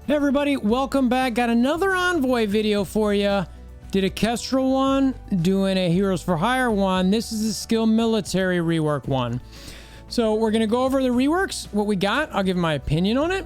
Hey everybody, welcome back. Got another Envoy video for you. Did a Kestrel one, doing a Heroes for Hire one. This is a Skill Military rework one. So we're going to go over the reworks, what we got. I'll give my opinion on it.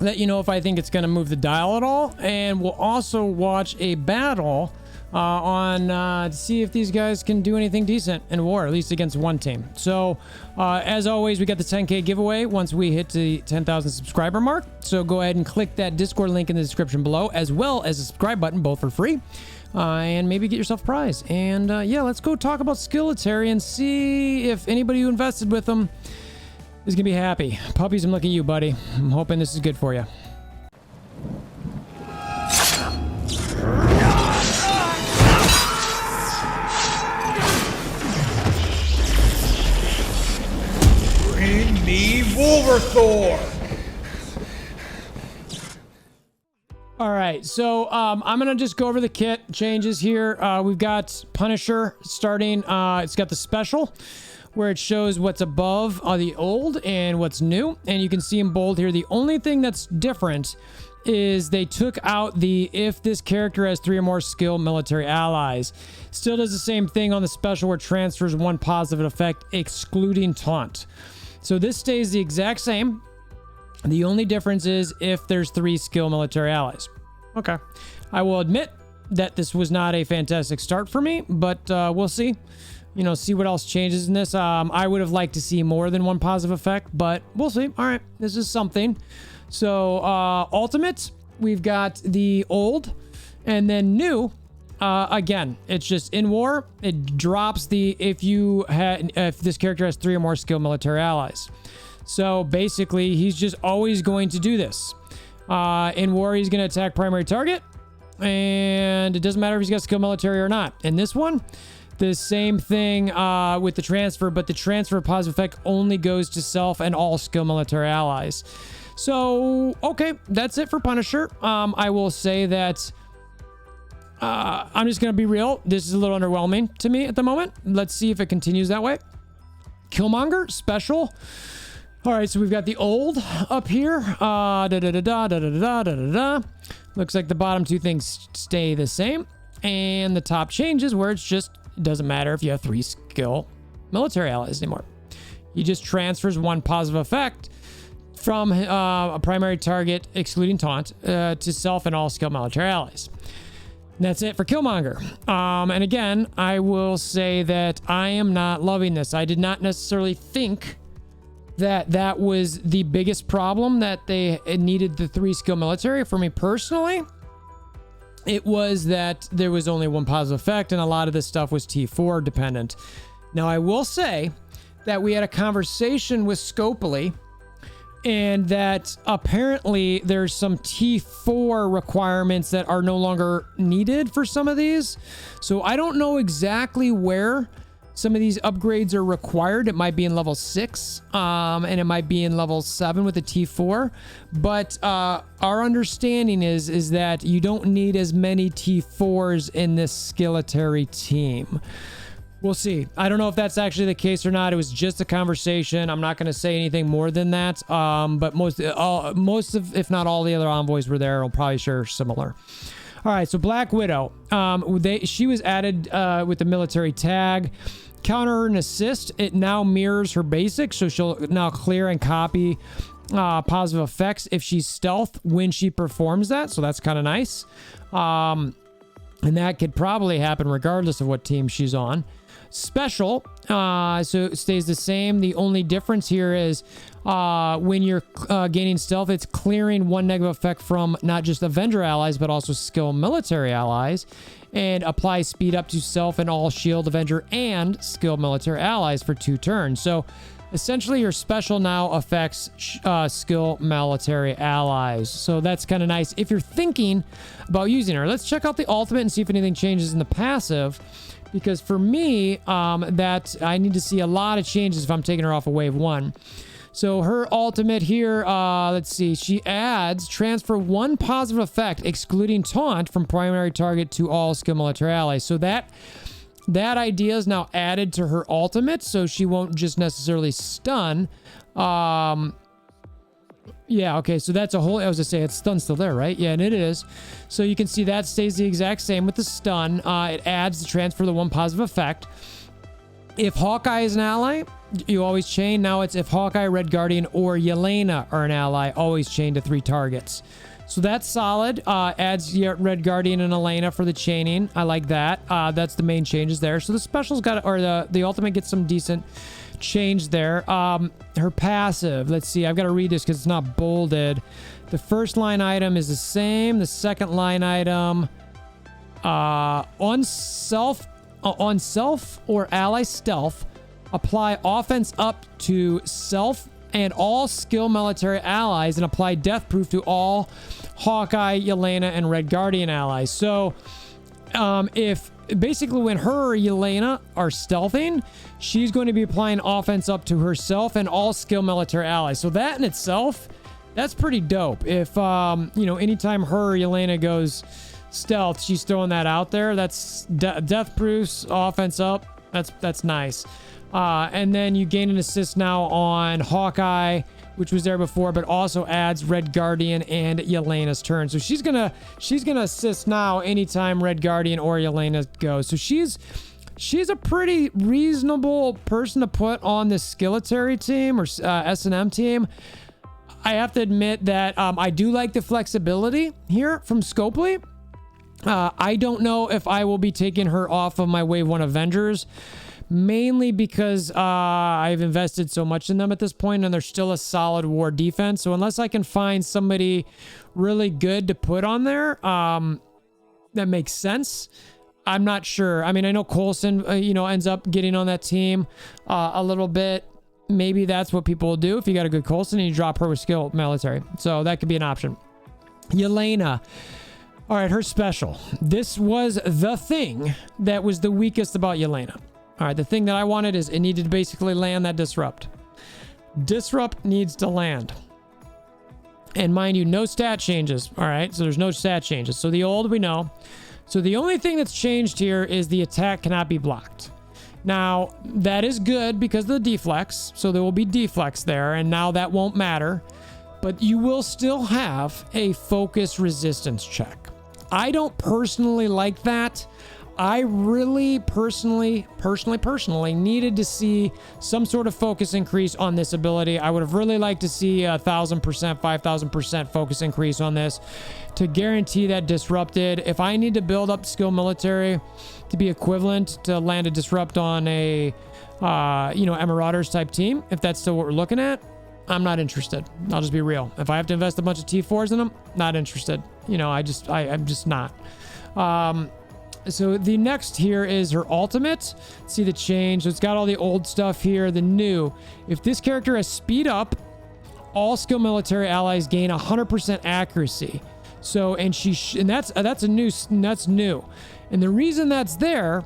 Let you know if I think it's going to move the dial at all. And we'll also watch a battle to see if these guys can do anything decent in war, at least against one team. So as always, we got the 10K giveaway once we hit the 10,000 subscriber mark. So go ahead and click that Discord link in the description below, as well as the subscribe button, both for free. And maybe get yourself a prize. And yeah, let's go talk about Skillitary and see if anybody who invested with them is gonna be happy. Puppies, I'm looking at you, buddy. I'm hoping this is good for you. Bring me WolverThor! All right, so I'm gonna just go over the kit changes here. We've got Punisher starting. It's got the special where it shows what's above the old and what's new, and you can see in bold here. The only thing that's different is they took out the if this character has 3 or more skill military allies. Still does the same thing on the special where it transfers 1 positive effect excluding taunt. So this stays the exact same. The only difference is if there's 3 skill military allies. Okay. I will admit that this was not a fantastic start for me, but we'll see. You know, see what else changes in this. I would have liked to see more than 1 positive effect, but we'll see. All right. This is something. So ultimates, we've got the old and then new. Again, it's just in war. It drops the if this character has 3 or more skill military allies. So basically, he's just always going to do this. In war, he's going to attack primary target, and it doesn't matter if he's got skill military or not. In this one, the same thing with the transfer, but the transfer positive effect only goes to self and all skill military allies. So, okay, that's it for Punisher. I will say that I'm just going to be real. This is a little underwhelming to me at the moment. Let's see if it continues that way. Killmonger, special. All right, so we've got the old up here. Looks like the bottom 2 things stay the same. And the top changes where it's just, it doesn't matter if you have 3 skill military allies anymore. He just transfers 1 positive effect from a primary target, excluding taunt, to self and all skill military allies. And that's it for Killmonger. And again, I will say that I am not loving this. I did not necessarily think that was the biggest problem, that they needed the 3 skill military. For me personally, it was that there was only 1 positive effect and a lot of this stuff was T4 dependent. Now I will say that we had a conversation with Scopely, and that apparently there's some T4 requirements that are no longer needed for some of these. So I don't know exactly where some of these upgrades are required. It might be in level 6, and it might be in level 7 with the T4. But our understanding is that you don't need as many T4s in this Skillitary team. We'll see. I don't know if that's actually the case or not. It was just a conversation. I'm not going to say anything more than that. But most of, if not all the other envoys were there. I'll probably share similar. All right, so Black Widow. She was added with the military tag. Counter and assist. It now mirrors her basic, so she'll now clear and copy positive effects if she's stealth when she performs that. So that's kind of nice. And that could probably happen regardless of what team she's on. Special, so it stays the same. The only difference here is when you're gaining stealth, it's clearing 1 negative effect from not just Avenger allies, but also skill military allies, and apply speed up to self and all shield, Avenger, and skill military allies for 2 turns. So essentially your special now affects skill military allies. So that's kind of nice if you're thinking about using her. Let's check out the ultimate and see if anything changes in the passive. Because for me, that I need to see a lot of changes if I'm taking her off of wave 1. So her ultimate here, let's see. She adds transfer 1 positive effect, excluding taunt, from primary target to all skill military allies. So that idea is now added to her ultimate, so she won't just necessarily stun. Yeah, okay, so that's a whole, I was gonna say, it's stun's still there, right? Yeah, and it is. So you can see that stays the exact same with the stun. It adds the transfer the one positive effect. If Hawkeye is an ally, you always chain. Now it's if Hawkeye, Red Guardian, or Yelena are an ally, always chain to 3 targets. So that's solid. Adds your Red Guardian and Elena for the chaining. I like that. That's the main changes there. So the special's got, or the ultimate gets some decent change there. Her passive, let's see, I've got to read this because it's not bolded. The first line item is the same. The second line item, on self or ally stealth, apply offense up to self and all skill military allies, and apply death proof to all Hawkeye, Yelena, and Red Guardian allies. So if basically when her or Yelena are stealthing, she's going to be applying offense up to herself and all skill military allies. So that in itself, that's pretty dope. If you know, anytime her or Yelena goes stealth, she's throwing that out there. That's death proofs, offense up. That's nice. And then you gain an assist now on Hawkeye, which was there before, but also adds Red Guardian and Yelena's turn. So she's gonna assist now anytime Red Guardian or Yelena goes. So she's a pretty reasonable person to put on the Skillitary team or S&M team. I have to admit that I do like the flexibility here from Scopely. I don't know if I will be taking her off of my Wave 1 Avengers, mainly because I've invested so much in them at this point, and they're still a solid war defense. So unless I can find somebody really good to put on there that makes sense, I'm not sure. I mean, I know Coulson, ends up getting on that team a little bit. Maybe that's what people will do if you got a good Coulson and you drop her with skill military. So that could be an option. Yelena. All right, her special. This was the thing that was the weakest about Yelena. All right, the thing that I wanted is it needed to basically land that disrupt. Disrupt needs to land. And mind you, no stat changes. All right, so there's no stat changes. So the old we know. So the only thing that's changed here is the attack cannot be blocked. Now, that is good because of the deflex. So there will be deflex there, and now that won't matter. But you will still have a focus resistance check. I don't personally like that. I really personally needed to see some sort of focus increase on this ability. I would have really liked to see 1,000%, 5,000% focus increase on this to guarantee that disrupted. If I need to build up skill military to be equivalent to land a disrupt on a, Marauders type team, if that's still what we're looking at, I'm not interested. I'll just be real. If I have to invest a bunch of T4s in them, not interested. I'm just not. So the next here is her ultimate. See the change. So it's got all the old stuff here. The new. If this character has speed up, all skill military allies gain 100% accuracy. So and that's new. And the reason that's there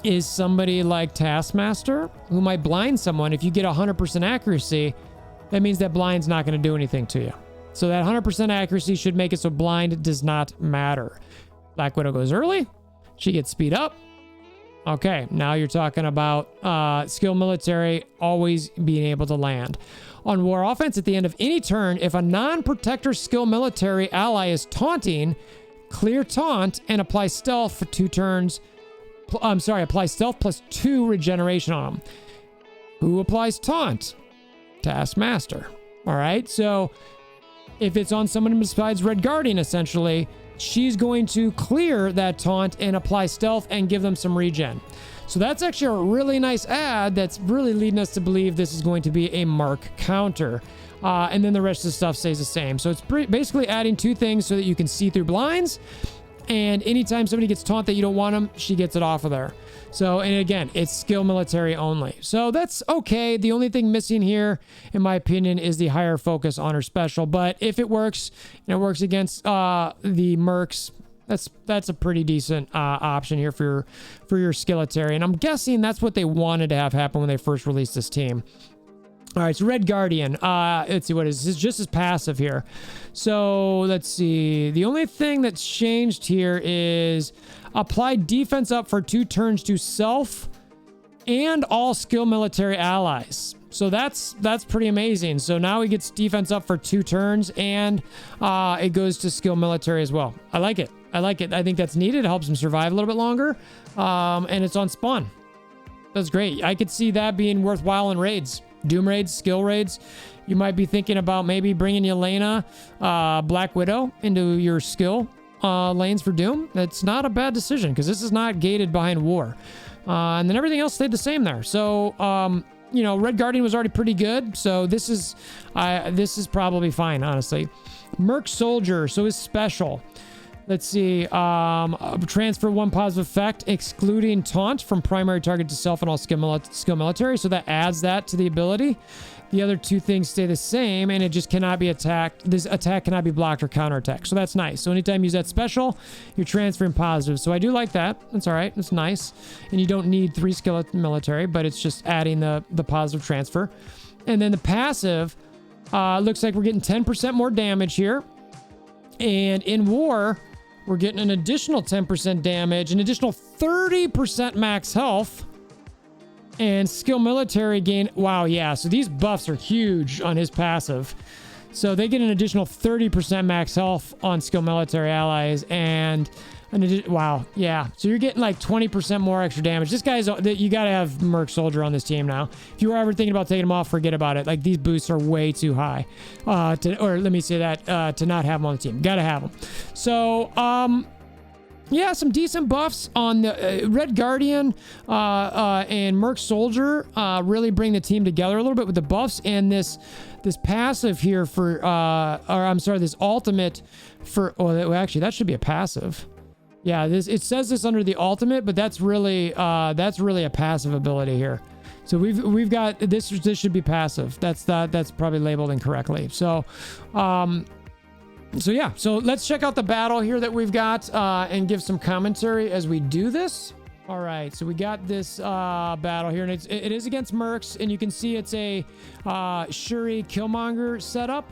is somebody like Taskmaster who might blind someone. If you get 100% accuracy, that means that blind's not going to do anything to you. So that 100% accuracy should make it so blind does not matter. Black Widow goes early. She gets speed up. Okay, now you're talking about skill military always being able to land. On war offense, at the end of any turn, if a non-protector skill military ally is taunting, clear taunt and apply stealth for 2 turns. Apply stealth plus 2 regeneration on them. Who applies taunt? Taskmaster. All right, so if it's on someone besides Red Guardian, essentially, she's going to clear that taunt and apply stealth and give them some regen. So that's actually a really nice add that's really leading us to believe this is going to be a mark counter. And then the rest of the stuff stays the same. So it's basically adding 2 things so that you can see through blinds. And anytime somebody gets taunt that you don't want them, she gets it off of there. So, and again, it's skill military only. So that's okay. The only thing missing here, in my opinion, is the higher focus on her special. But if it works, and it works against the Mercs, that's a pretty decent option here for your Skillitary. And I'm guessing that's what they wanted to have happen when they first released this team. All right, so Red Guardian. Let's see what it is. This is just as passive here. So let's see. The only thing that's changed here is apply defense up for 2 turns to self and all skill military allies. So that's pretty amazing. So now he gets defense up for 2 turns, and it goes to skill military as well. I like it. I like it. I think that's needed. It helps him survive a little bit longer. And it's on spawn. That's great. I could see that being worthwhile in raids. Doom raids, skill raids. You might be thinking about maybe bringing Yelena, Black Widow into your skill lanes for Doom. That's not a bad decision because this is not gated behind war. And then everything else stayed the same there. So, you know, Red Guardian was already pretty good. So this is probably fine, honestly. Merc Soldier. So his special. Let's see. Transfer 1 positive effect, excluding taunt from primary target to self and all skill military. So that adds that to the ability. The other 2 things stay the same, and it just cannot be attacked. This attack cannot be blocked or counterattacked. So that's nice. So anytime you use that special, you're transferring positive. So I do like that. That's all right. It's nice. And you don't need 3 skill military, but it's just adding the positive transfer. And then the passive, looks like we're getting 10% more damage here. And in war, we're getting an additional 10% damage, an additional 30% max health, and skill military gain. Wow, yeah. So these buffs are huge on his passive. So they get an additional 30% max health on skill military allies, and wow, yeah. So you're getting like 20% more extra damage. This guy's, you got to have Merc Soldier on this team now. If you were ever thinking about taking him off, forget about it. Like, these boosts are way too high, or let me say that, to not have him on the team. Got to have him. So, yeah, some decent buffs on the Red Guardian and Merc Soldier really bring the team together a little bit with the buffs, and this passive here for, or I'm sorry, this ultimate for, oh, actually, that should be a passive. Yeah, it says this under the ultimate, but that's really a passive ability here. So we've got this should be passive. That's probably labeled incorrectly. So yeah, so let's check out the battle here that we've got and give some commentary as we do this. All right, so we got this battle here, and it is against Mercs, and you can see it's a Shuri Killmonger setup.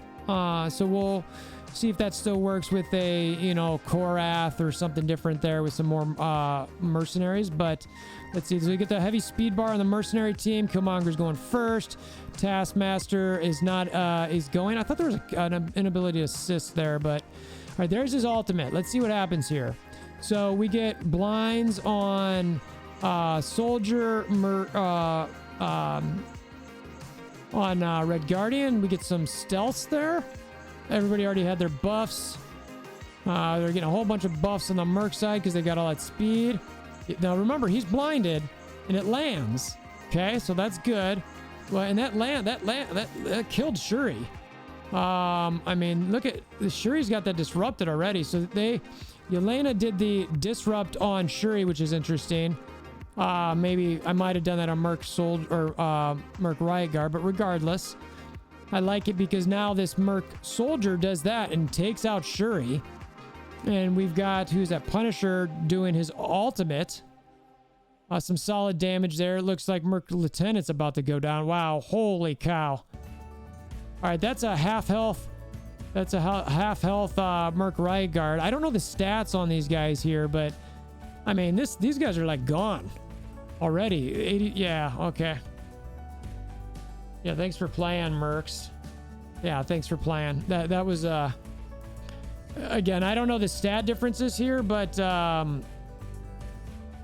So we'll see if that still works with a, you know, Korath or something different there with some more mercenaries. But let's see. So we get the heavy speed bar on the mercenary team. Killmonger's going first. Taskmaster is not is going. I thought there was an inability to assist there, but all right, there's his ultimate. Let's see what happens here. So we get blinds on Soldier, on Red Guardian. We get some stealths there. Everybody already had their buffs. They're getting a whole bunch of buffs on the Merc side because they got all that speed. Now remember, he's blinded, and it lands. Okay, so that's good. Well, and that killed Shuri. I mean, look at Shuri's got that disrupted already. So Yelena did the disrupt on Shuri, which is interesting. Maybe I might have done that on Merc Soldier or Merc Riot Guard, but regardless, I like it because now this Merc Soldier does that and takes out Shuri. And we've got, who's that, Punisher doing his ultimate. Some solid damage there. It looks like Merc Lieutenant's about to go down. Wow, holy cow. All right, that's a half health. That's a half health Merc Riot Guard. I don't know the stats on these guys here, but I mean, these guys are like gone already. 80, yeah, okay. Yeah, thanks for playing, Mercs. Yeah, thanks for playing. That was again, I don't know the stat differences here, but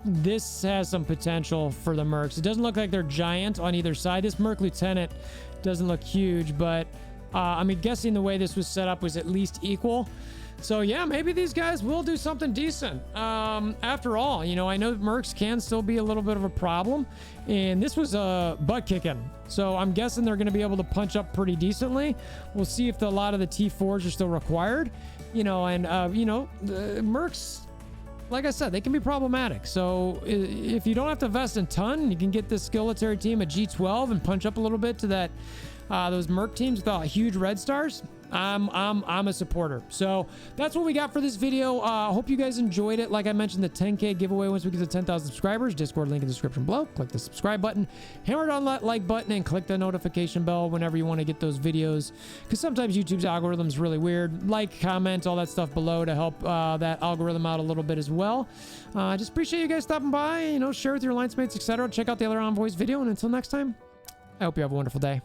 this has some potential for the Mercs. It doesn't look like they're giant on either side. This Merc Lieutenant doesn't look huge, but I'm guessing the way this was set up was at least equal. So yeah, maybe these guys will do something decent. After all, you know, I know Mercs can still be a little bit of a problem, and this was a butt kicking. So I'm guessing they're going to be able to punch up pretty decently. We'll see if a lot of the T4s are still required, you know, and you know, the Mercs, like I said, they can be problematic. So if you don't have to invest a ton, you can get this Skillitary team at G12 and punch up a little bit to that those Merc teams without huge red stars. I'm a supporter. So that's what we got for this video. Hope you guys enjoyed it. Like I mentioned, the 10K giveaway once we get to 10,000 subscribers. Discord link in the description below. Click the subscribe button, hammer down that like button, and click the notification bell whenever you want to get those videos, because sometimes YouTube's algorithm is really weird. Like, comment, all that stuff below to help that algorithm out a little bit as well. Just appreciate you guys stopping by. You know, share with your alliance mates, etc. Check out the other Envoys video, and until next time, I hope you have a wonderful day.